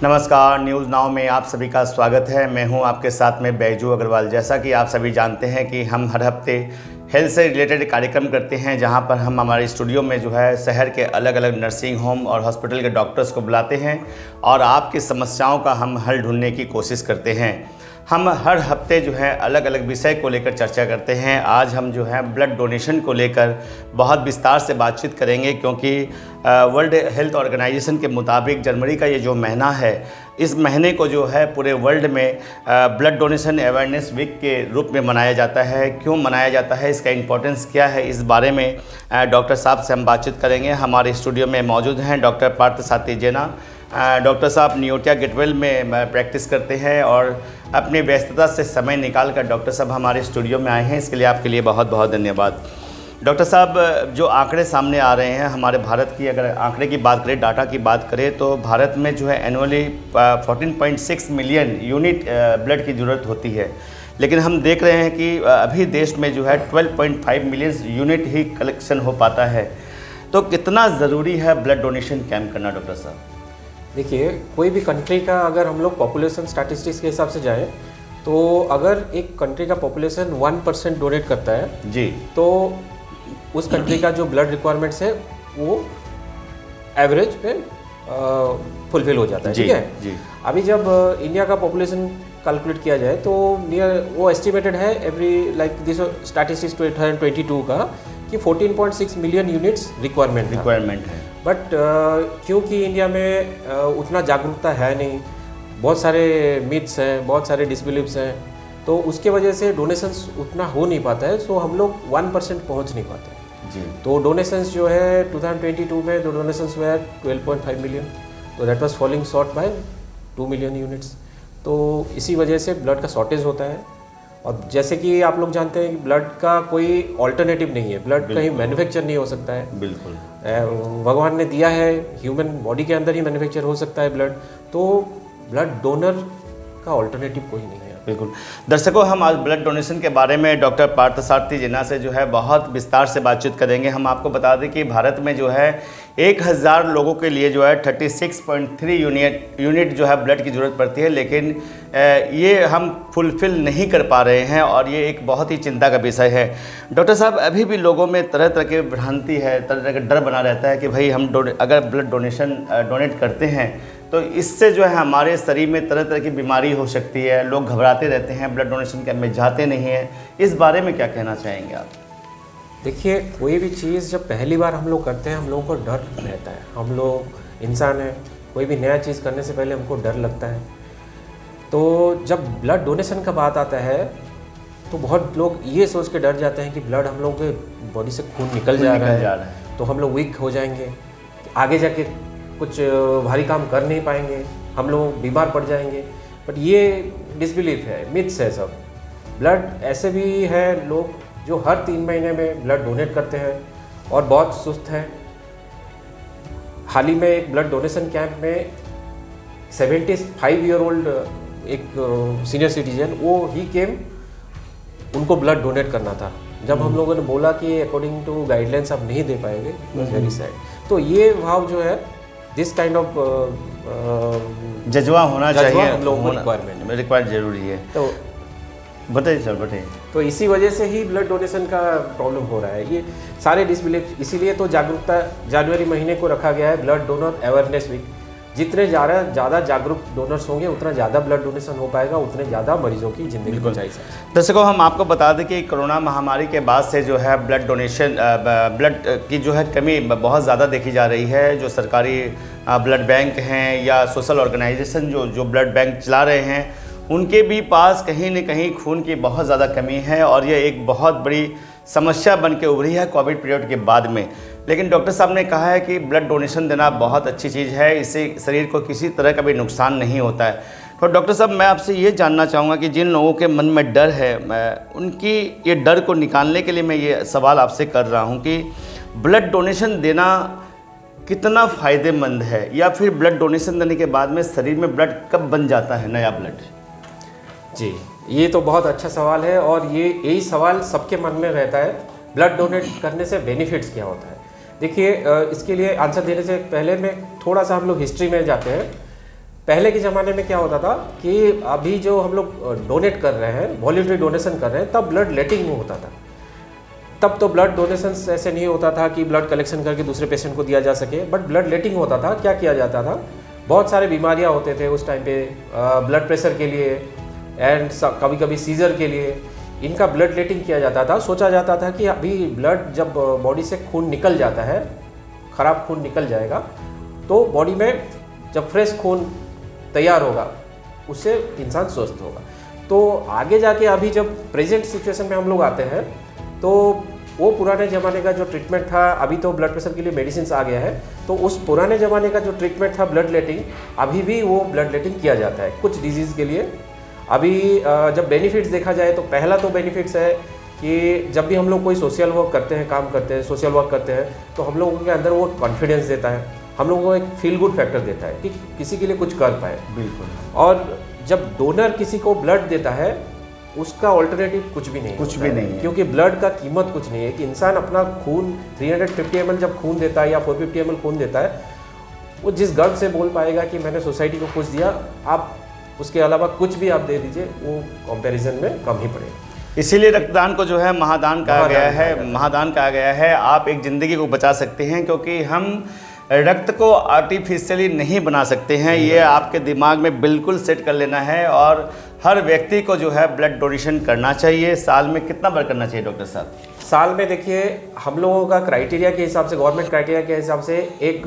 नमस्कार, news now में आप सभी का स्वागत है। मैं हूं आपके साथ में बैजू अग्रवाल। जैसा कि आप सभी जानते हैं कि हम हर हफ्ते हेल्थ से रिलेटेड कार्यक्रम करते हैं, जहां पर हम हमारे स्टूडियो में जो है शहर के अलग अलग नर्सिंग होम और हॉस्पिटल के डॉक्टर्स को बुलाते हैं और आपकी समस्याओं का हम हल ढूंढने की कोशिश करते हैं। हम हर हफ्ते जो है अलग अलग विषय को लेकर चर्चा करते हैं। आज हम जो है ब्लड डोनेशन को लेकर बहुत विस्तार से बातचीत करेंगे, क्योंकि वर्ल्ड हेल्थ ऑर्गेनाइजेशन के मुताबिक जनवरी का ये जो महीना है, इस महीने को जो है पूरे वर्ल्ड में ब्लड डोनेशन अवेयरनेस वीक के रूप में मनाया जाता है। क्यों मनाया जाता है, इसका इम्पोर्टेंस क्या है, इस बारे में डॉक्टर साहब से हम बातचीत करेंगे। हमारे स्टूडियो में मौजूद हैं डॉक्टर पार्थसारथी जेना। डॉक्टर साहब नियोटिया गेटवेल में प्रैक्टिस करते हैं और अपनी व्यस्तता से समय निकाल कर डॉक्टर साहब हमारे स्टूडियो में आए हैं। इसके लिए आपके लिए बहुत बहुत धन्यवाद। डॉक्टर साहब, जो आंकड़े सामने आ रहे हैं हमारे भारत की, अगर आंकड़े की बात करें, डाटा की बात करें, तो भारत में जो है एनुअली 14.6 मिलियन यूनिट ब्लड की ज़रूरत होती है। लेकिन हम देख रहे हैं कि अभी देश में जो है 12.5 मिलियन यूनिट ही कलेक्शन हो पाता है। तो कितना ज़रूरी है ब्लड डोनेशन कैंप करना डॉक्टर साहब? देखिए, कोई भी कंट्री का अगर हम लोग पॉपुलेशन स्टैटिस्टिक्स के हिसाब से जाएं, तो अगर एक कंट्री का पॉपुलेशन 1% डोनेट करता है जी, तो उस कंट्री का जो ब्लड रिक्वायरमेंट्स है वो एवरेज पे फुलफिल हो जाता है। ठीक है जी। अभी जब इंडिया का पॉपुलेशन कैलकुलेट किया जाए तो नियर वो एस्टिमेटेड है एवरी लाइक दिस स्टैटिस्टिक्स 2022 का कि 14.6 मिलियन यूनिट्स रिक्वायरमेंट है। बट क्योंकि इंडिया में उतना जागरूकता है नहीं, बहुत सारे मिथ्स हैं, बहुत सारे डिसबिलीव्स हैं, तो उसके वजह से डोनेशंस उतना हो नहीं पाता है। सो हम लोग 1% पहुंच नहीं पाते जी। तो डोनेशंस जो है 2022 में जो डोनेशंस हुए 12.5 मिलियन, तो that was falling short by 2 million units. तो इसी वजह से ब्लड का शॉर्टेज होता है। और जैसे कि आप लोग जानते हैं कि ब्लड का कोई ऑल्टरनेटिव नहीं है, ब्लड कहीं मैन्युफैक्चर नहीं हो सकता है। बिल्कुल, भगवान ने दिया है, ह्यूमन बॉडी के अंदर ही मैन्युफैक्चर हो सकता है ब्लड, तो ब्लड डोनर का ऑल्टरनेटिव कोई नहीं है। बिल्कुल। दर्शकों, हम आज ब्लड डोनेशन के बारे में डॉक्टर पार्थसारथी जेना से जो है बहुत विस्तार से बातचीत करेंगे। हम आपको बता दें कि भारत में जो है 1000 लोगों के लिए जो है 36.3 यूनिट जो है ब्लड की ज़रूरत पड़ती है, लेकिन ये हम फुलफ़िल नहीं कर पा रहे हैं और ये एक बहुत ही चिंता का विषय है। डॉक्टर साहब, अभी भी लोगों में तरह तरह की भ्रांति है, तरह तरह का डर बना रहता है कि भाई हम अगर ब्लड डोनेट करते हैं तो इससे जो है हमारे शरीर में तरह तरह की बीमारी हो सकती है। लोग घबराते रहते हैं, ब्लड डोनेशन कैंप में जाते नहीं हैं। इस बारे में क्या कहना चाहेंगे आप? देखिए, कोई भी चीज़ जब पहली बार हम लोग करते हैं, हम लोगों को डर रहता है। हम लोग इंसान हैं, कोई भी नया चीज़ करने से पहले हमको डर लगता है। तो जब ब्लड डोनेशन का बात आता है तो बहुत लोग ये सोच के डर जाते हैं कि ब्लड हम लोग के बॉडी से खून निकल जा रहा है तो हम लोग वीक हो जाएंगे, आगे जाके कुछ भारी काम कर नहीं पाएंगे, हम लोग बीमार पड़ जाएंगे। बट ये डिसबिलीफ है, मिथ्स है सब। ब्लड ऐसे भी है लोग जो हर 3 महीने में ब्लड डोनेट करते हैं और बहुत सुस्त हैं। हाल ही में एक ब्लड डोनेशन कैंप में 75 ईयर ओल्ड एक सीनियर सिटीजन, वो ही केम, उनको ब्लड डोनेट करना था। जब हम लोगों ने बोला कि अकॉर्डिंग टू गाइडलाइंस आप नहीं दे पाएंगे, वेरी सैड। तो ये भाव जो है, दिस काइंड ऑफ जज्बा होना चाहिए, हम लोगों को रिक्वायर्ड जरूरी है। तो बताइए सर, बताइए। तो इसी वजह से ही ब्लड डोनेशन का प्रॉब्लम हो रहा है, ये सारे डिसबिलीफ। इसीलिए तो जागरूकता जनवरी महीने को रखा गया है, ब्लड डोनर अवेयरनेस वीक। जितने ज़्यादा जागरूक डोनर्स होंगे उतना ज़्यादा ब्लड डोनेशन हो पाएगा, उतने ज़्यादा मरीजों की ज़िंदगी बचाई जा सकती है। दर्शकों, हम आपको बता दें कि कोरोना महामारी के बाद से जो है ब्लड डोनेशन ब्लड की जो है कमी बहुत ज़्यादा देखी जा रही है। जो सरकारी ब्लड बैंक हैं या सोशल ऑर्गेनाइजेशन जो ब्लड बैंक चला रहे हैं, उनके भी पास कहीं न कहीं खून की बहुत ज़्यादा कमी है और ये एक बहुत बड़ी समस्या बन के उभरी है कोविड पीरियड के बाद में। लेकिन डॉक्टर साहब ने कहा है कि ब्लड डोनेशन देना बहुत अच्छी चीज़ है, इससे शरीर को किसी तरह का भी नुकसान नहीं होता है। तो डॉक्टर साहब, मैं आपसे ये जानना चाहूँगा कि जिन लोगों के मन में डर है, उनकी ये डर को निकालने के लिए मैं ये सवाल आपसे कर रहा हूँ कि ब्लड डोनेशन देना कितना फ़ायदेमंद है, या फिर ब्लड डोनेशन देने के बाद में शरीर में ब्लड कब बन जाता है, नया ब्लड? जी, ये तो बहुत अच्छा सवाल है और यही सवाल सबके मन में रहता है, ब्लड डोनेट करने से बेनिफिट्स क्या होता है। देखिए, इसके लिए आंसर देने से पहले मैं थोड़ा सा हम लोग हिस्ट्री में जाते हैं। पहले के ज़माने में क्या होता था कि अभी जो हम लोग डोनेट कर रहे हैं, वॉलंटरी डोनेशन कर रहे हैं, तब ब्लड लेटिंग में होता था। तब तो ब्लड डोनेशन ऐसे नहीं होता था कि ब्लड कलेक्शन करके दूसरे पेशेंट को दिया जा सके, बट ब्लड लेटिंग होता था। क्या किया जाता था, बहुत सारे बीमारियां होते थे उस टाइम पे, ब्लड प्रेशर के लिए एंड कभी कभी सीजर के लिए इनका ब्लड लेटिंग किया जाता था। सोचा जाता था कि अभी ब्लड जब बॉडी से खून निकल जाता है, ख़राब खून निकल जाएगा, तो बॉडी में जब फ्रेश खून तैयार होगा उससे इंसान स्वस्थ होगा। तो आगे जाके अभी जब प्रेजेंट सिचुएशन में हम लोग आते हैं तो वो पुराने ज़माने का जो ट्रीटमेंट था, अभी तो ब्लड प्रेशर के लिए मेडिसिन आ गया है, तो उस पुराने ज़माने का जो ट्रीटमेंट था ब्लड लेटिंग, अभी भी वो ब्लड लेटिंग किया जाता है कुछ डिजीज़ के लिए। अभी जब बेनिफिट्स देखा जाए तो पहला तो बेनिफिट्स है कि जब भी हम लोग कोई सोशल वर्क करते हैं, काम करते हैं, सोशल वर्क करते हैं, तो हम लोगों के अंदर वो कॉन्फिडेंस देता है, हम लोगों को एक फील गुड फैक्टर देता है कि किसी के लिए कुछ कर पाए। बिल्कुल। और जब डोनर किसी को ब्लड देता है उसका ऑल्टरनेटिव कुछ भी नहीं है, क्योंकि ब्लड का कीमत कुछ नहीं है। कि इंसान अपना खून 350 ml जब खून देता है या 450 ml खून देता है, वो जिस गर्व से बोल पाएगा कि मैंने सोसाइटी को कुछ दिया, आप उसके अलावा कुछ भी आप दे दीजिए, वो कंपैरिजन में कम ही पड़ेगा। इसीलिए रक्तदान को जो है महादान कहा गया है। आप एक ज़िंदगी को बचा सकते हैं, क्योंकि हम रक्त को आर्टिफिशियली नहीं बना सकते हैं। ये आपके दिमाग में बिल्कुल सेट कर लेना है। और हर व्यक्ति को जो है ब्लड डोनेशन करना चाहिए। साल में कितना बार करना चाहिए डॉक्टर साहब? साल में देखिए, हम लोगों का क्राइटेरिया के हिसाब से, गवर्नमेंट क्राइटेरिया के हिसाब से, एक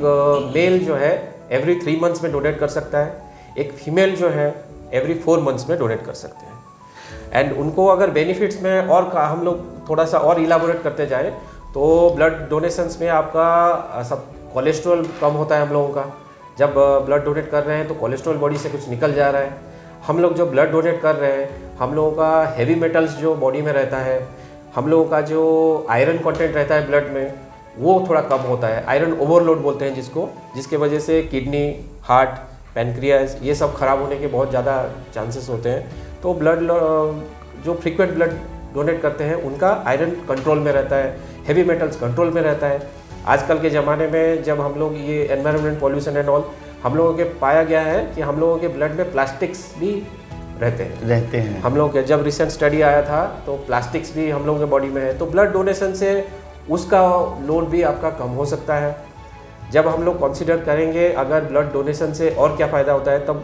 मेल जो है एवरी 3 मंथ्स में डोनेट कर सकता है, एक फीमेल जो है एवरी 4 मंथ्स में डोनेट कर सकते हैं। एंड उनको अगर बेनिफिट्स में और हम लोग थोड़ा सा और इलाबोरेट करते जाएँ तो ब्लड डोनेशंस में आपका सब कोलेस्ट्रॉल कम होता है हम लोगों का। जब ब्लड डोनेट कर रहे हैं तो कोलेस्ट्रॉल बॉडी से कुछ निकल जा रहा है। हम लोग जो ब्लड डोनेट कर रहे हैं, हम लोगों का हेवी मेटल्स जो बॉडी में रहता है, हम लोगों का जो आयरन कंटेंट रहता है ब्लड में, वो थोड़ा कम होता है। आयरन ओवरलोड बोलते हैं जिसको, जिसके वजह से किडनी, हार्ट, पैनक्रियाज ये सब खराब होने के बहुत ज़्यादा चांसेस होते हैं। तो ब्लड जो फ्रीक्वेंट ब्लड डोनेट करते हैं उनका आयरन कंट्रोल में रहता है, हेवी मेटल्स कंट्रोल में रहता है। आजकल के ज़माने में जब हम लोग ये एनवायरनमेंट पॉल्यूशन एंड ऑल, हम लोगों के पाया गया है कि हम लोगों के ब्लड में प्लास्टिक्स भी रहते हैं। हम लोग के जब रिसेंट स्टडी आया था तो प्लास्टिक्स भी हम लोगों के बॉडी में है। तो ब्लड डोनेशन से उसका लोड भी आपका कम हो सकता है। जब हम लोग कंसिडर करेंगे अगर ब्लड डोनेशन से और क्या फ़ायदा होता है, तब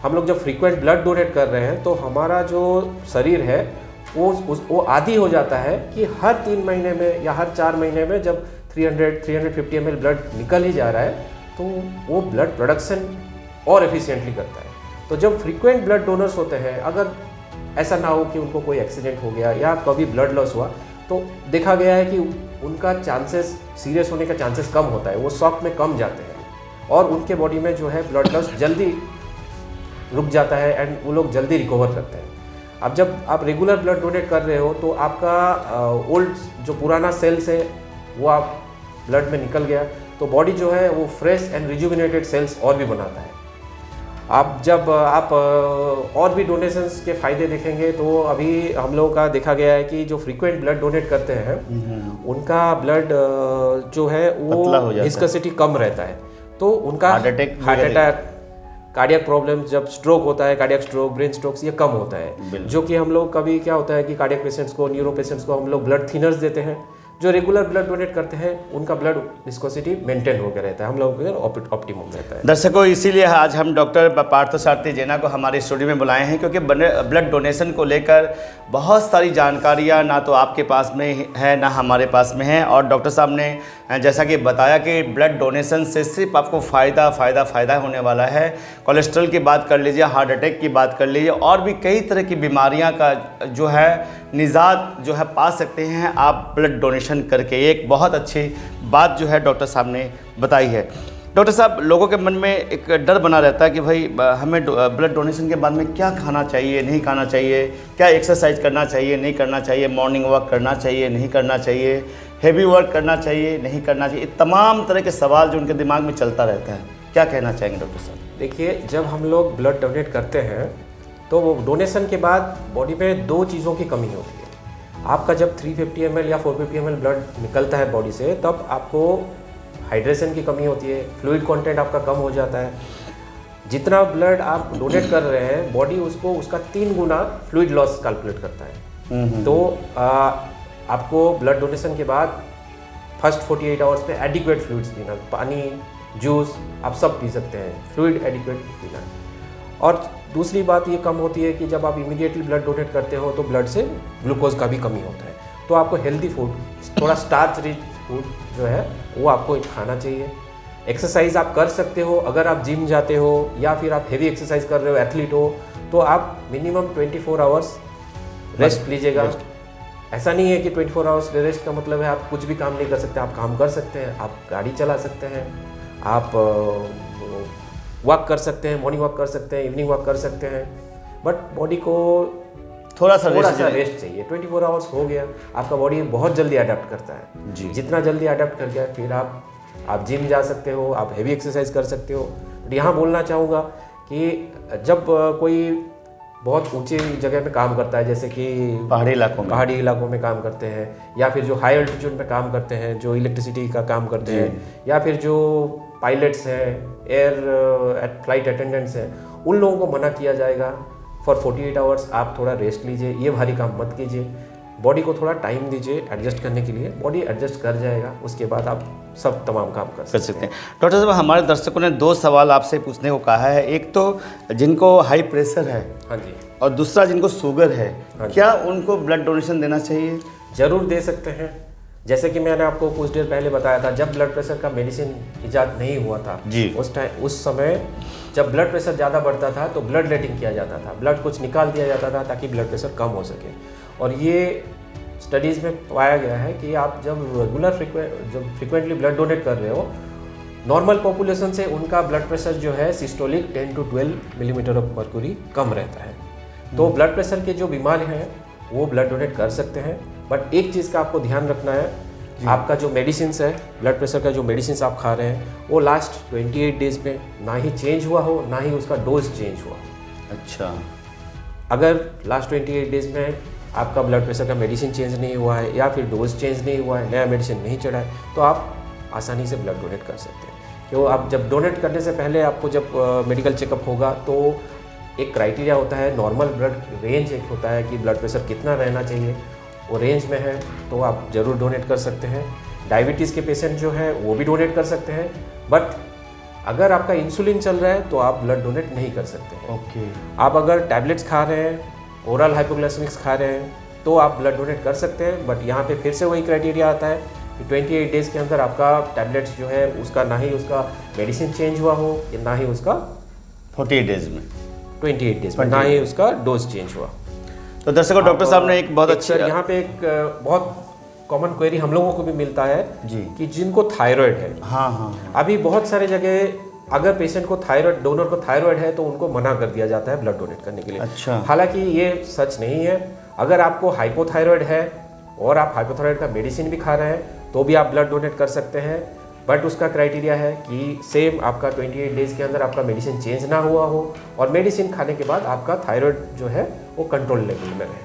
हम लोग जब फ्रीक्वेंट ब्लड डोनेट कर रहे हैं तो हमारा जो शरीर है वो आदी हो जाता है कि हर 3 महीने में या हर 4 महीने में जब 350 ml ब्लड निकल ही जा रहा है तो वो ब्लड प्रोडक्शन और एफिशिएंटली करता है। तो जब फ्रीक्वेंट ब्लड डोनर्स होते हैं, अगर ऐसा ना हो कि उनको कोई एक्सीडेंट हो गया या कभी ब्लड लॉस हुआ, तो देखा गया है कि उनका चांसेस सीरियस होने का चांसेस कम होता है, वो शॉक में कम जाते हैं और उनके बॉडी में जो है ब्लड लॉस जल्दी रुक जाता है एंड वो लोग जल्दी रिकवर करते हैं। अब जब आप रेगुलर ब्लड डोनेट कर रहे हो तो आपका ओल्ड जो पुराना सेल्स है वो आप ब्लड में निकल गया, तो बॉडी जो है वो फ्रेश एंड रिजुविनेटेड सेल्स और भी बनाता है। आप जब आप और भी डोनेशंस के फ़ायदे देखेंगे तो अभी हम लोगों का देखा गया है कि जो फ्रीक्वेंट ब्लड डोनेट करते हैं उनका ब्लड जो है वो विस्कोसिटी कम रहता है, तो उनका हार्ट अटैक, कार्डियक प्रॉब्लम्स, जब स्ट्रोक होता है, कार्डियक स्ट्रोक, ब्रेन स्ट्रोक्स, ये कम होता है। जो कि हम लोग कभी क्या होता है कि कार्डियक पेशेंट्स को, न्यूरो पेशेंट्स को हम लोग ब्लड थिनर्स देते हैं। जो रेगुलर ब्लड डोनेट करते हैं उनका ब्लड विस्कोसिटी मेंटेन होकर रहता है, हम लोगों का ऑप्टिमम रहता है। दर्शकों, इसीलिए आज हम डॉक्टर पार्थसारथी जैना को हमारे स्टूडियो में बुलाए हैं, क्योंकि ब्लड डोनेशन को लेकर बहुत सारी जानकारियां ना तो आपके पास में है ना हमारे पास में है। और डॉक्टर साहब ने जैसा कि बताया कि ब्लड डोनेशन से सिर्फ आपको फ़ायदा होने वाला है। कोलेस्ट्रॉल की बात कर लीजिए, हार्ट अटैक की बात कर लीजिए, और भी कई तरह की बीमारियां का जो है निजात जो है पा सकते हैं आप ब्लड डोनेशन करके। एक बहुत अच्छी बात जो है डॉक्टर साहब ने बताई है। डॉक्टर साहब, लोगों के मन में एक डर बना रहता है कि भाई हमें ब्लड डोनेशन के बाद में क्या खाना चाहिए, नहीं खाना चाहिए, क्या एक्सरसाइज करना चाहिए, नहीं करना चाहिए, मॉर्निंग वॉक करना चाहिए, नहीं करना चाहिए, हैवी वर्क करना चाहिए, नहीं करना चाहिए, तमाम तरह के सवाल जो उनके दिमाग में चलता रहता है। क्या कहना चाहेंगे डॉक्टर साहब? देखिए, जब हम लोग ब्लड डोनेट करते हैं तो वो डोनेशन के बाद बॉडी में 2 चीज़ों की कमी होती है। आपका जब 350 ml या 450 ml ब्लड निकलता है बॉडी से, तब आपको हाइड्रेशन की कमी होती है, फ्लूइड कंटेंट आपका कम हो जाता है। जितना ब्लड आप डोनेट कर रहे हैं बॉडी उसको उसका 3 गुना फ्लूइड लॉस कैलकुलेट करता है। तो आपको ब्लड डोनेशन के बाद फर्स्ट 48 आवर्स में एडिक्वेट फ्लूइड्स पीना, पानी, जूस आप सब पी सकते हैं, फ्लूइड एडिक्वेट पीना। और दूसरी बात ये कम होती है कि जब आप इमीडिएटली ब्लड डोनेट करते हो तो ब्लड से ग्लूकोज का भी कमी होता है। तो आपको हेल्दी फूड, थोड़ा स्टार्च रिच फूड जो है वो आपको खाना चाहिए। एक्सरसाइज आप कर सकते हो, अगर आप जिम जाते हो या फिर आप हेवी एक्सरसाइज कर रहे हो, एथलीट हो, तो आप मिनिमम 24 आवर्स रेस्ट लीजिएगा। ऐसा नहीं है कि 24 आवर्स रेस्ट का मतलब है आप कुछ भी काम नहीं कर सकते। आप काम कर सकते हैं, आप गाड़ी चला सकते हैं, आप वॉक कर सकते हैं, मॉर्निंग वॉक कर सकते हैं, इवनिंग वॉक कर सकते हैं, बट बॉडी को थोड़ा सा रेस्ट चाहिए। 24 आवर्स हो गया, आपका बॉडी बहुत जल्दी अडेप्ट करता है जी। जितना जल्दी अडेप्ट कर गया फिर आप जिम जा सकते हो, आप हेवी एक्सरसाइज कर सकते हो। बट यहाँ बोलना चाहूँगा कि जब कोई बहुत ऊंची जगह में काम करता है, जैसे कि पहाड़ी इलाकों में काम करते हैं, या फिर जो हाई अल्टीट्यूड में काम करते हैं, जो इलेक्ट्रिसिटी का काम करते हैं, या फिर जो पायलट्स हैं, एयर फ्लाइट अटेंडेंट्स हैं, उन लोगों को मना किया जाएगा फॉर 48 आवर्स आप थोड़ा रेस्ट लीजिए, ये भारी काम मत कीजिए, बॉडी को थोड़ा टाइम दीजिए एडजस्ट करने के लिए। बॉडी एडजस्ट कर जाएगा, उसके बाद आप सब तमाम काम कर सकते हैं। डॉक्टर साहब, हमारे दर्शकों ने 2 सवाल आपसे पूछने को कहा है। एक तो जिनको हाई प्रेशर है, हाँ जी, और दूसरा जिनको शुगर है, क्या उनको ब्लड डोनेशन देना चाहिए? ज़रूर दे सकते हैं। जैसे कि मैंने आपको कुछ देर पहले बताया था, जब ब्लड प्रेशर का मेडिसिन इजाद नहीं हुआ था जी, उस समय जब ब्लड प्रेशर ज़्यादा बढ़ता था तो ब्लड लेटिंग किया जाता था, ब्लड कुछ निकाल दिया जाता था ताकि ब्लड प्रेशर कम हो सके। और ये स्टडीज़ में पाया गया है कि आप जब फ्रिक्वेंटली ब्लड डोनेट कर रहे हो, नॉर्मल पॉपुलेशन से उनका ब्लड प्रेशर जो है systolic 10 to 12 millimetre of mercury कम रहता है। तो ब्लड प्रेशर के जो बीमार हैं वो ब्लड डोनेट कर सकते हैं। बट एक चीज़ का आपको ध्यान रखना है, आपका जो मेडिसिन है, ब्लड प्रेशर का जो मेडिसिन आप खा रहे हैं, वो लास्ट 28 डेज में ना ही चेंज हुआ हो, ना ही उसका डोज चेंज हुआ। अच्छा, अगर लास्ट 28 डेज में आपका ब्लड प्रेशर का मेडिसिन चेंज नहीं हुआ है या फिर डोज चेंज नहीं हुआ है, नया मेडिसिन नहीं चढ़ा है, तो आप आसानी से ब्लड डोनेट कर सकते हैं। क्यों, आप जब डोनेट करने से पहले आपको जब मेडिकल चेकअप होगा तो एक क्राइटेरिया होता है, नॉर्मल ब्लड रेंज एक होता है कि ब्लड प्रेशर कितना रहना चाहिए, वो रेंज में है तो आप ज़रूर डोनेट कर सकते हैं। डायबिटीज़ के पेशेंट जो है वो भी डोनेट कर सकते हैं, बट अगर आपका इंसुलिन चल रहा है तो आप ब्लड डोनेट नहीं कर सकते हैं। ओके। आप अगर टैबलेट्स खा रहे हैं, ओरल हाइपोग्लाइसेमिक्स खा रहे हैं, तो आप ब्लड डोनेट कर सकते हैं। बट यहाँ पे फिर से वही क्राइटेरिया आता है कि 28 डेज़ के अंदर आपका टैबलेट्स जो है उसका ना ही उसका मेडिसिन चेंज हुआ हो, या ना ही उसका 48 डेज में 28 डेज में ना ही उसका डोज चेंज हुआ। तो दर्शकों, डॉक्टर साहब ने एक बहुत अच्छी, यहाँ पे एक बहुत कॉमन क्वेरी हम लोगों को भी मिलता है जी कि जिनको थायराइड है, हाँ, अभी बहुत सारे जगह अगर पेशेंट को थायराइड, डोनर को थायराइड है तो उनको मना कर दिया जाता है ब्लड डोनेट करने के लिए। अच्छा। हालांकि ये सच नहीं है। अगर आपको हाइपोथायराइड है और आप हाइपोथायराइड का मेडिसिन भी खा रहे हैं तो भी आप ब्लड डोनेट कर सकते हैं। बट उसका क्राइटेरिया है कि सेम आपका 28 डेज़ के अंदर आपका मेडिसिन चेंज ना हुआ हो और मेडिसिन खाने के बाद आपका थायराइड जो है वो कंट्रोल लेवल में रहे,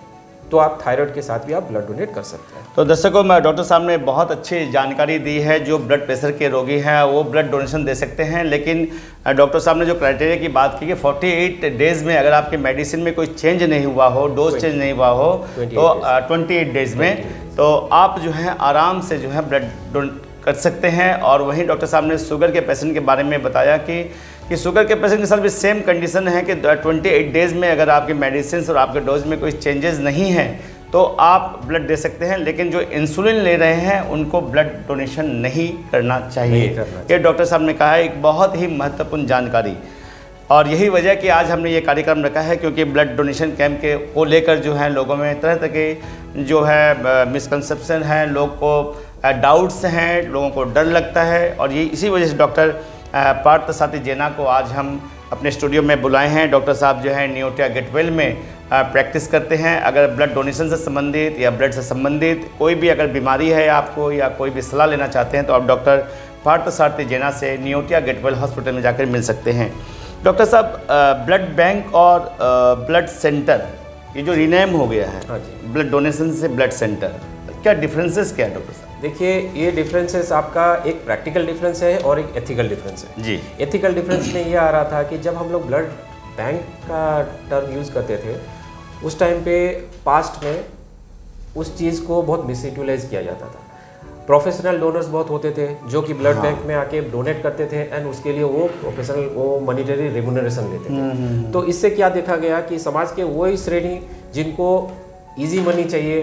तो आप थायराइड के साथ भी आप ब्लड डोनेट कर सकते हैं। तो दर्शकों, डॉक्टर साहब ने बहुत अच्छी जानकारी दी है। जो ब्लड प्रेशर के रोगी हैं वो ब्लड डोनेशन दे सकते हैं, लेकिन डॉक्टर साहब ने जो क्राइटेरिया की बात की कि 48 डेज़ में अगर आपके मेडिसिन में कोई चेंज नहीं हुआ हो, डोज चेंज नहीं हुआ हो, तो 28 डेज़ में तो आप जो है आराम से जो है ब्लड डोनेट कर सकते हैं। और वहीं डॉक्टर साहब ने शुगर के पेशेंट के बारे में बताया कि शुगर के पेशेंट के साथ भी सेम कंडीशन है कि 28 डेज़ में अगर आपके मेडिसिन और आपके डोज में कोई चेंजेस नहीं है तो आप ब्लड दे सकते हैं, लेकिन जो इंसुलिन ले रहे हैं उनको ब्लड डोनेशन नहीं करना चाहिए। ये डॉक्टर साहब ने कहा है, एक बहुत ही महत्वपूर्ण जानकारी। और यही वजह कि आज हमने ये कार्यक्रम रखा है, क्योंकि ब्लड डोनेशन कैंप को लेकर जो है लोगों में तरह तरह के जो है मिसकंसेप्शन है, लोग को डाउट्स हैं, लोगों को डर लगता है। और ये इसी वजह से डॉक्टर पार्थ साथी जेना को आज हम अपने स्टूडियो में बुलाए हैं। डॉक्टर साहब जो है नियोटिया गेटवेल में प्रैक्टिस करते हैं। अगर ब्लड डोनेशन से संबंधित या ब्लड से संबंधित कोई भी अगर बीमारी है आपको या कोई भी सलाह लेना चाहते हैं तो आप डॉक्टर पार्थ साथी जेना से नियोटिया गेटवेल हॉस्पिटल में जाकर मिल सकते हैं। डॉक्टर साहब, ब्लड बैंक और ब्लड सेंटर ये जो रीनेम हो गया है, हाँ जी, ब्लड डोनेशन से ब्लड सेंटर, क्या डिफरेंसेस क्या है डॉक्टर साहब? देखिए ये डिफरेंसेस आपका एक प्रैक्टिकल डिफरेंस है और एक एथिकल डिफरेंस है। जी। एथिकल डिफरेंस में ये आ रहा था कि जब हम लोग ब्लड बैंक का टर्म यूज़ करते थे उस टाइम पे पास्ट में उस चीज़ को बहुत मिसयूटिलाइज किया जाता था। प्रोफेशनल डोनर्स बहुत होते थे जो कि ब्लड बैंक में आके डोनेट करते थे एंड उसके लिए वो प्रोफेशनल वो मॉनिटरी रेम्यूनरेशन लेते थे। तो इससे क्या देखा गया कि समाज के वही श्रेणी जिनको इजी मनी चाहिए,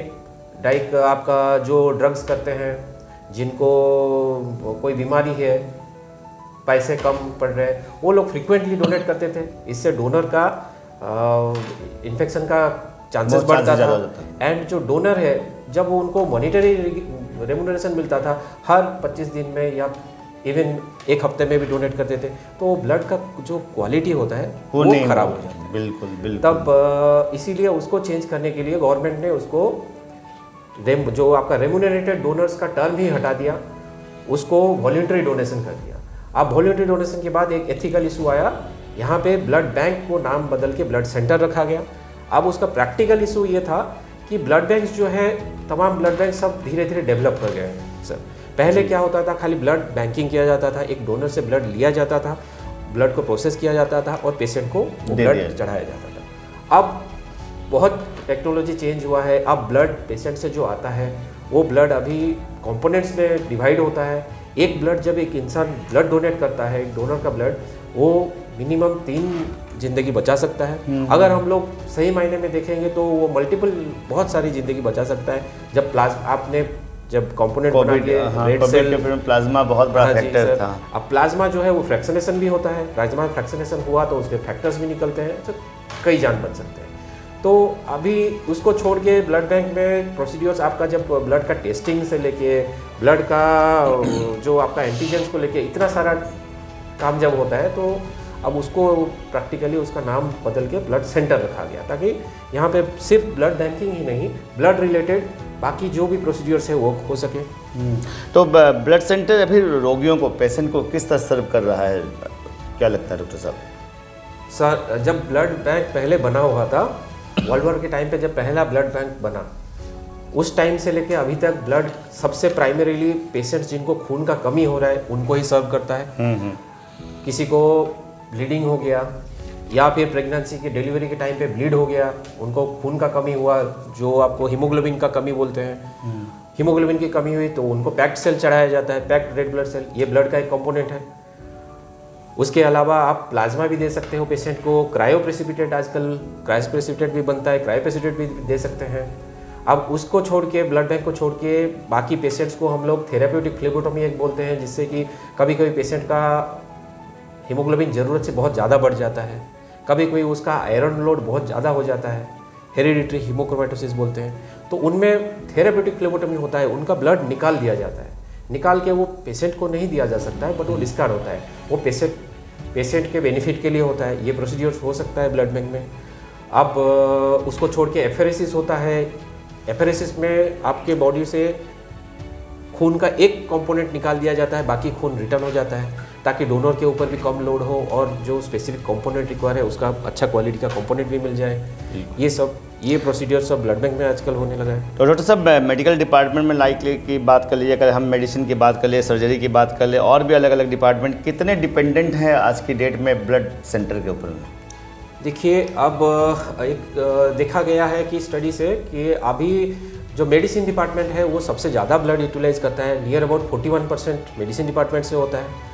लाइक आपका जो ड्रग्स करते हैं, जिनको कोई बीमारी है, पैसे कम पड़ रहे हैं, वो लोग फ्रिक्वेंटली डोनेट करते थे। इससे डोनर का इन्फेक्शन का चांसेस बढ़ता था। एंड जो डोनर है जब वो उनको मॉनिटरी रेम्यूनरेशन मिलता था हर 25 दिन में या इवन एक हफ्ते में भी डोनेट करते थे, तो ब्लड का जो क्वालिटी होता है वो खराब हो जाता है। बिल्कुल बिल्कुल। तब इसीलिए उसको चेंज करने के लिए गवर्नमेंट ने उसको जो आपका रेम्यूनरेटेड डोनर्स का टर्म ही हटा दिया, उसको वॉलंटरी डोनेशन कर दिया। अब वॉलंटरी डोनेशन के बाद एक एथिकल इशू आया, यहाँ पे ब्लड बैंक को नाम बदल के ब्लड सेंटर रखा गया। अब उसका प्रैक्टिकल इशू ये था कि ब्लड बैंक जो है, तमाम ब्लड बैंक सब धीरे धीरे डेवलप कर गए हैं सर। पहले क्या होता था, खाली ब्लड बैंकिंग किया जाता था, एक डोनर से ब्लड लिया जाता था, ब्लड को प्रोसेस किया जाता था और पेशेंट को ब्लड चढ़ाया जाता था। अब बहुत टेक्नोलॉजी चेंज हुआ है। अब ब्लड पेशेंट से जो आता है वो ब्लड अभी कंपोनेंट्स में डिवाइड होता है। एक ब्लड जब एक इंसान ब्लड डोनेट करता है, एक डोनर का ब्लड, वो मिनिमम 3 जिंदगी बचा सकता है। अगर हम लोग सही मायने में देखेंगे तो वो मल्टीपल बहुत सारी जिंदगी बचा सकता है। जब आपने जब कंपोनेंट बना के रेड सेल प्लाज्मा बहुत बड़ा फैक्टर था। अब प्लाज्मा जो है वो फ्रैक्शनेशन भी होता है। प्लाज्मा फ्रैक्शनेशन हुआ तो उसके फैक्टर्स भी निकलते हैं, तो कई जान बच सकते हैं। तो अभी उसको छोड़ के ब्लड बैंक में प्रोसीड्योर्स आपका जब ब्लड का टेस्टिंग से लेके ब्लड का जो आपका एंटीजेंस को लेके इतना सारा काम जब होता है, तो अब उसको प्रैक्टिकली उसका नाम बदल के ब्लड सेंटर रखा गया, ताकि यहाँ पे सिर्फ ब्लड बैंकिंग ही नहीं, ब्लड रिलेटेड बाकी जो भी प्रोसीड्योर्स है वो हो सके। तो ब्लड सेंटर अभी रोगियों को, पेशेंट को किस तरह सर्व कर रहा है, क्या लगता है डॉक्टर साहब? सर, जब ब्लड बैंक पहले बना हुआ था, वर्ल्ड वॉर के टाइम पे जब पहला ब्लड बैंक बना, उस टाइम से लेके अभी तक ब्लड सबसे प्राइमरीली पेशेंट्स जिनको खून का कमी हो रहा है उनको ही सर्व करता है। किसी को ब्लीडिंग हो गया या फिर प्रेगनेंसी की डिलीवरी के टाइम पे ब्लीड हो गया, उनको खून का कमी हुआ, जो आपको हीमोग्लोबिन का कमी बोलते हैं, हीमोग्लोबिन की कमी हुई तो उनको पैक्ड सेल चढ़ाया जाता है, पैक्ड रेड ब्लड सेल। ये ब्लड का एक कंपोनेंट है। उसके अलावा आप प्लाज्मा भी दे सकते हो पेशेंट को, क्रायो प्रेसिपिटेट, आजकल क्रायो प्रेसिपिटेट भी बनता है, क्रायो प्रेसिपिटेट भी दे सकते हैं। अब उसको छोड़ के, ब्लड बैंक को छोड़ के बाकी पेशेंट्स को हम लोग थेराप्यूटिक फ्लेबोटोमी एक बोलते हैं, जिससे कि कभी कभी पेशेंट का हीमोग्लोबिन ज़रूरत से बहुत ज़्यादा बढ़ जाता है, कभी कभी उसका आयरन लोड बहुत ज़्यादा हो जाता है, हेरिडिटरी हीमोक्रोमेटोसिस बोलते हैं, तो उनमें थेराप्यूटिक फ्लेबोटोमी होता है, उनका ब्लड निकाल दिया जाता है। निकाल के वो पेशेंट को नहीं दिया जा सकता है, बट वो डिस्कार्ड होता है, वो पेशेंट के बेनिफिट के लिए होता है। ये प्रोसीड्योर्स हो सकता है ब्लड बैंक में। अब उसको छोड़ के एफेरेसिस होता है। एफेरेसिस में आपके बॉडी से खून का एक कंपोनेंट निकाल दिया जाता है, बाकी खून रिटर्न हो जाता है, ताकि डोनर के ऊपर भी कम लोड हो और जो स्पेसिफिक कंपोनेंट रिक्वायर है उसका अच्छा क्वालिटी का कंपोनेंट भी मिल जाए। ये प्रोसीड्योर सब ब्लड बैंक में आजकल होने लगा है। तो डॉक्टर साहब, मेडिकल डिपार्टमेंट में लाइकली की बात कर लीजिए, अगर हम मेडिसिन की बात कर ले, सर्जरी की बात कर ले, और भी अलग अलग डिपार्टमेंट कितने डिपेंडेंट हैं आज की डेट में ब्लड सेंटर के ऊपर? देखिए, अब एक देखा गया है कि स्टडी से कि अभी जो मेडिसिन डिपार्टमेंट है वो सबसे ज़्यादा ब्लड यूटिलाइज करता है, नियर अबाउट 41% मेडिसिन डिपार्टमेंट से होता है।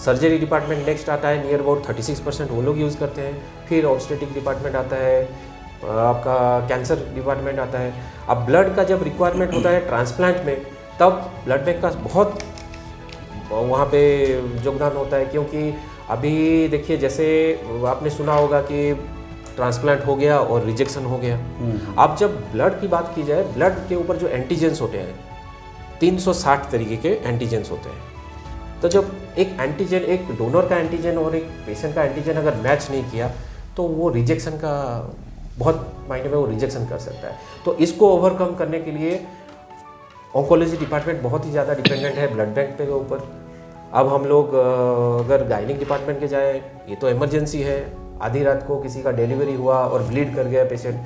सर्जरी डिपार्टमेंट नेक्स्ट आता है, नियर अबाउट 36% वो लोग यूज़ करते हैं। फिर ऑब्स्टेटिक डिपार्टमेंट आता है, आपका कैंसर डिपार्टमेंट आता है। अब ब्लड का जब रिक्वायरमेंट होता है ट्रांसप्लांट में, तब ब्लड बैंक का बहुत वहाँ पे योगदान होता है, क्योंकि अभी देखिए, जैसे आपने सुना होगा कि ट्रांसप्लांट हो गया और रिजेक्शन हो गया। अब जब ब्लड की बात की जाए, ब्लड के ऊपर जो एंटीजेंस होते हैं, 360 तरीके के एंटीजेंस होते हैं। तो जब एक एंटीजन, एक डोनर का एंटीजन और एक पेशेंट का एंटीजन अगर मैच नहीं किया, तो वो रिजेक्शन का बहुत मायने में वो रिजेक्शन कर सकता है। तो इसको ओवरकम करने के लिए ऑन्कोलॉजी डिपार्टमेंट बहुत ही ज़्यादा डिपेंडेंट है ब्लड बैंक के ऊपर। अब हम लोग अगर गायनिक डिपार्टमेंट के जाए, ये तो इमरजेंसी है, आधी रात को किसी का डिलीवरी हुआ और ब्लीड कर गया पेशेंट,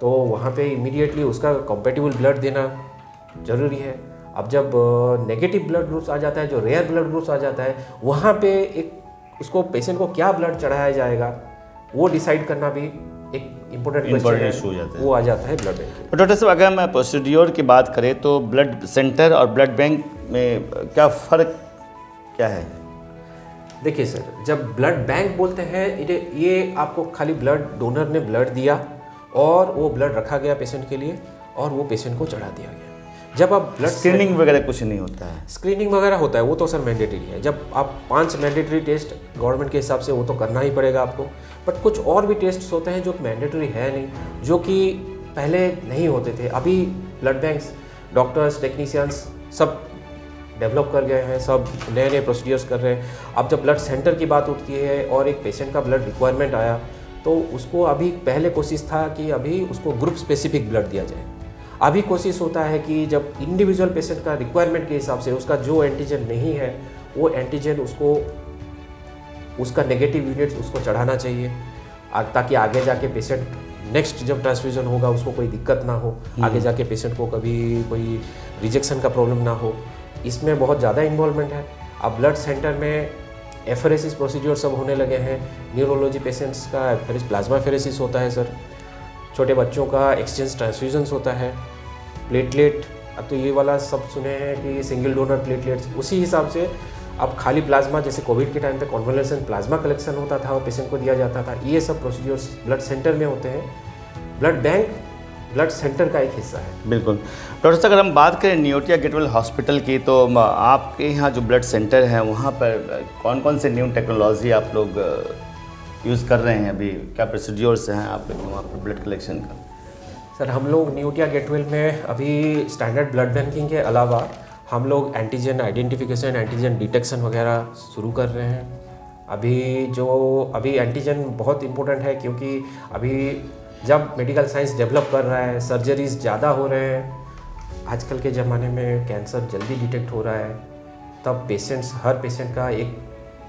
तो वहाँ पे इमीडिएटली उसका कंपैटिबल ब्लड देना ज़रूरी है। अब जब नेगेटिव ब्लड ग्रुप्स आ जाता है, जो रेयर ब्लड ग्रुप्स आ जाता है, वहाँ पे एक उसको पेशेंट को क्या ब्लड चढ़ाया जाएगा वो डिसाइड करना भी एक इम्पोर्टेंट क्वेश्चन इशू हो जाता है। वो आ जाता है ब्लड बैंक। तो डॉक्टर साहब, अगर हम प्रोसीड्योर की बात करें तो ब्लड सेंटर और ब्लड बैंक में क्या फ़र्क क्या है? देखिए सर, जब ब्लड बैंक बोलते हैं ये आपको खाली ब्लड डोनर ने ब्लड दिया और वो ब्लड रखा गया पेशेंट के लिए और वो पेशेंट को चढ़ा दिया गया। जब आप ब्लड स्क्रीनिंग वगैरह कुछ नहीं होता है? स्क्रीनिंग वगैरह होता है, वो तो सर मैंडेटरी है। जब आप 5 मैंडेटरी टेस्ट गवर्नमेंट के हिसाब से वो तो करना ही पड़ेगा आपको, बट कुछ और भी टेस्ट होते हैं जो मैंडेटरी है नहीं, जो कि पहले नहीं होते थे। अभी ब्लड बैंक्स, डॉक्टर्स, टेक्नीशियंस सब डेवलप कर गए हैं, सब नए नए प्रोसीजर्स कर रहे हैं। अब जब ब्लड सेंटर की बात उठती है और एक पेशेंट का ब्लड रिक्वायरमेंट आया तो उसको अभी पहले कोशिश था कि अभी उसको ग्रुप स्पेसिफिक ब्लड दिया जाए। अभी कोशिश होता है कि जब इंडिविजुअल पेशेंट का रिक्वायरमेंट के हिसाब से उसका जो एंटीजन नहीं है वो एंटीजन उसको उसका नेगेटिव यूनिट्स उसको चढ़ाना चाहिए, ताकि आगे जाके पेशेंट नेक्स्ट जब ट्रांसफ्यूजन होगा उसको कोई दिक्कत ना हो, आगे जाके पेशेंट को कभी कोई रिजेक्शन का प्रॉब्लम ना हो। इसमें बहुत ज़्यादा इन्वॉल्वमेंट है। अब ब्लड सेंटर में एफरेसिस प्रोसीजर सब होने लगे हैं। न्यूरोलॉजी पेशेंट्स का प्लाज्मा एफरेसिस होता है सर, छोटे बच्चों का एक्सचेंज ट्रांसफ्यूजन्स होता है, प्लेटलेट, अब तो ये वाला सब सुने हैं कि सिंगल डोनर प्लेटलेट्स, उसी हिसाब से अब खाली प्लाज्मा, जैसे कोविड के टाइम पे कॉन्वलेसेंट प्लाज्मा कलेक्शन होता था और पेशेंट को दिया जाता था, ये सब प्रोसीजर्स ब्लड सेंटर में होते हैं। ब्लड बैंक ब्लड सेंटर का एक हिस्सा है। बिल्कुल। डॉक्टर साहब, अगर हम बात करें नियोटिया गेटवेल हॉस्पिटल की, तो आपके यहाँ जो ब्लड सेंटर है वहाँ पर कौन कौन से न्यू टेक्नोलॉजी आप लोग यूज़ कर रहे हैं? अभी क्या प्रोसीड्योर्स हैं आप लोग वहाँ पर ब्लड कलेक्शन का? सर, हम लोग नियोटिया गेटवेल में अभी स्टैंडर्ड ब्लड बैंकिंग के अलावा हम लोग एंटीजन आइडेंटिफिकेशन, एंटीजन डिटेक्शन वगैरह शुरू कर रहे हैं। अभी एंटीजन बहुत इम्पोर्टेंट है, क्योंकि अभी जब मेडिकल साइंस डेवलप कर रहा है, सर्जरीज ज़्यादा हो रहे हैं, आजकल के ज़माने में कैंसर जल्दी डिटेक्ट हो रहा है, तब हर पेशेंट का एक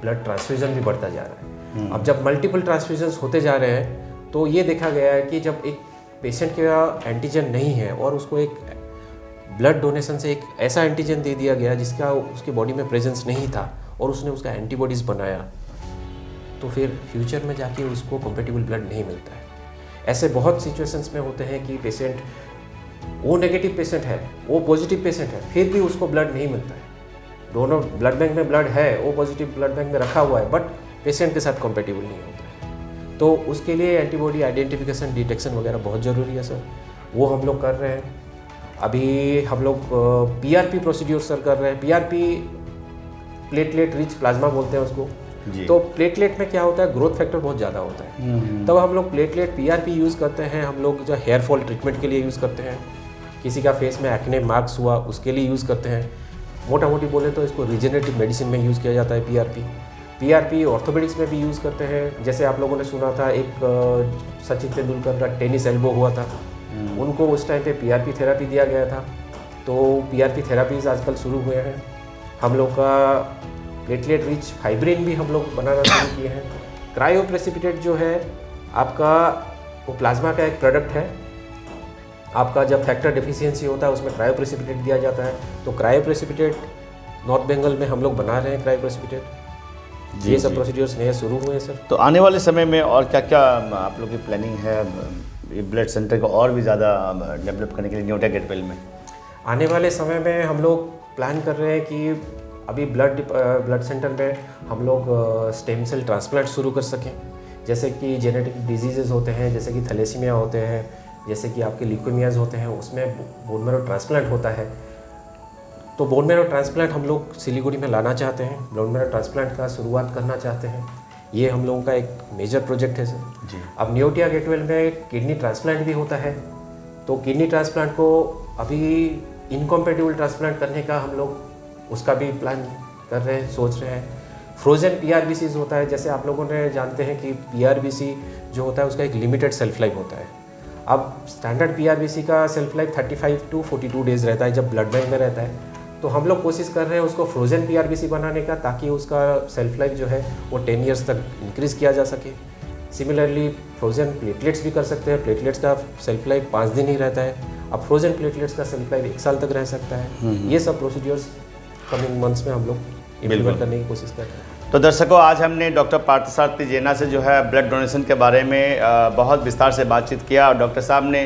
ब्लड ट्रांसफ्यूज़न भी बढ़ता जा रहा है। अब जब मल्टीपल ट्रांसफ्यूजन्स होते जा रहे हैं तो ये देखा गया है कि जब एक पेशेंट का एंटीजन नहीं है और उसको एक ब्लड डोनेशन से एक ऐसा एंटीजन दे दिया गया जिसका उसके बॉडी में प्रेजेंस नहीं था और उसने उसका एंटीबॉडीज़ बनाया, तो फिर फ्यूचर में जाके उसको कंपेटिबल ब्लड नहीं मिलता है। ऐसे बहुत सिचुएशंस में होते हैं कि पेशेंट वो नेगेटिव पेशेंट है, वो पॉजिटिव पेशेंट है, फिर भी उसको ब्लड नहीं मिलता है। दोनों ब्लड बैंक में ब्लड है, वो पॉजिटिव ब्लड बैंक में रखा हुआ है, बट पेशेंट के साथ कंपेटिबल नहीं होता है। तो उसके लिए एंटीबॉडी आइडेंटिफिकेशन, डिटेक्शन वगैरह बहुत ज़रूरी है सर, वो हम लोग कर रहे हैं। अभी हम लोग पीआरपी प्रोसीड्यूर सर कर रहे हैं। पीआरपी प्लेटलेट रिच प्लाज्मा बोलते हैं उसको। तो प्लेटलेट में क्या होता है, ग्रोथ फैक्टर बहुत ज़्यादा होता है, तब हम लोग प्लेटलेट पीआरपी यूज़ करते हैं। हम लोग जो हेयर फॉल ट्रीटमेंट के लिए यूज़ करते हैं, किसी का फेस में एक्ने मार्क्स हुआ उसके लिए यूज़ करते हैं। मोटा मोटी बोले तो इसको रीजनरेटिव मेडिसिन में यूज़ किया जाता है पीआरपी ऑर्थोपेडिक्स में भी यूज़ करते हैं। जैसे आप लोगों ने सुना था एक सचिन तेंदुलकर का टेनिस एल्बो हुआ था, उनको उस टाइम पे पीआरपी थेरापी दिया गया था। तो पीआरपी थेरापीज आजकल शुरू हुए हैं। हम लोग का प्लेटलेट रिच फाइब्रिन भी हम लोग बनाना शुरू किए हैं। क्रायोप्रेसिपिटेट जो है आपका, वो प्लाज्मा का एक प्रोडक्ट है। आपका जब फैक्टर डेफिशिएंसी होता है उसमें क्रायोप्रेसिपिटेट दिया जाता है। तो क्रायोप्रेसिपिटेट नॉर्थ बंगाल में हम लोग बना रहे हैं क्रायोप्रेसिपिटेट। ये सब प्रोसीड्यूर्स नए शुरू हुए हैं सर। तो आने वाले समय में और क्या क्या आप लोग की प्लानिंग है ब्लड सेंटर को और भी ज़्यादा डेवलप करने के लिए नियोटिया गेटवेल में? आने वाले समय में हम लोग प्लान कर रहे हैं कि अभी ब्लड सेंटर में हम लोग स्टेम सेल ट्रांसप्लांट शुरू कर सकें। जैसे कि जेनेटिक डिजीज़ेज़ होते हैं, जैसे कि थैलेसीमिया होते हैं, जैसे कि आपके ल्यूकेमियाज़ होते हैं, उसमें बोन मैरो ट्रांसप्लांट होता है। तो बोन मैरो ट्रांसप्लांट हम लोग सिलीगुड़ी में लाना चाहते हैं, बोन मैरो ट्रांसप्लांट का शुरुआत करना चाहते हैं। ये हम लोगों का एक मेजर प्रोजेक्ट है सर जी। अब नियोटिया गेटवेल में किडनी ट्रांसप्लांट भी होता है, तो किडनी ट्रांसप्लांट को अभी इनकम्पेटिबल ट्रांसप्लांट करने का हम लोग उसका भी प्लान कर रहे हैं, सोच रहे हैं। फ्रोजन पीआरबीसीज होता है, जैसे आप लोगों ने जानते हैं कि पीआरबीसी जो होता है उसका एक लिमिटेड सेल्फ लाइफ होता है। अब स्टैंडर्ड पीआरबीसी का सेल्फ लाइफ 35 to 42 डेज़ रहता है जब ब्लड बैंक में रहता है। तो हम लोग कोशिश कर रहे हैं उसको फ्रोजन पीआरबीसी बनाने का, ताकि उसका सेल्फ लाइफ जो है वो 10 ईयर्स तक इंक्रीज़ किया जा सके। सिमिलरली फ्रोजन प्लेटलेट्स भी कर सकते हैं। प्लेटलेट्स का सेल्फ लाइफ 5 दिन ही रहता है। अब फ्रोजन प्लेटलेट्स का सेल्फ लाइफ 1 साल तक रह सकता है। ये सब प्रोसीड्यूर्स कमिंग मंथ्स में हम लोग इम्प्लीमेंट करने की कोशिश कर रहे हैं। तो दर्शकों, आज हमने डॉक्टर पार्थसारथी जेना से जो है ब्लड डोनेशन के बारे में बहुत विस्तार से बातचीत किया और डॉक्टर साहब ने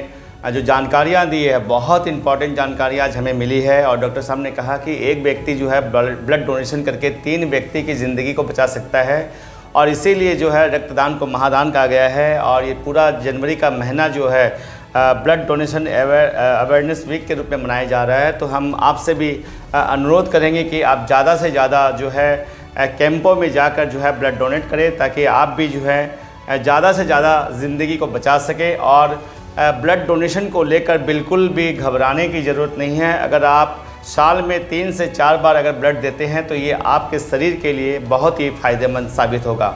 जो जानकारियाँ दी है, बहुत इंपॉर्टेंट जानकारी आज हमें मिली है। और डॉक्टर साहब ने कहा कि एक व्यक्ति जो है ब्लड डोनेशन करके 3 व्यक्ति की ज़िंदगी को बचा सकता है और इसीलिए जो है रक्तदान को महादान कहा गया है। और ये पूरा जनवरी का महीना जो है ब्लड डोनेशन अवेयरनेस वीक के रूप में मनाया जा रहा है। तो हम आपसे भी अनुरोध करेंगे कि आप ज़्यादा से ज़्यादा जो है कैंपों में जाकर जो है ब्लड डोनेट करें, ताकि आप भी जो है ज़्यादा से ज़्यादा ज़िंदगी को बचा सकें। और ब्लड डोनेशन को लेकर बिल्कुल भी घबराने की ज़रूरत नहीं है। अगर आप साल में 3 से 4 बार अगर ब्लड देते हैं तो ये आपके शरीर के लिए बहुत ही फ़ायदेमंद साबित होगा।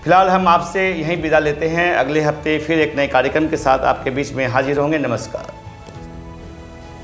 फिलहाल हम आपसे यहीं विदा लेते हैं। अगले हफ्ते फिर एक नए कार्यक्रम के साथ आपके बीच में हाजिर होंगे। नमस्कार।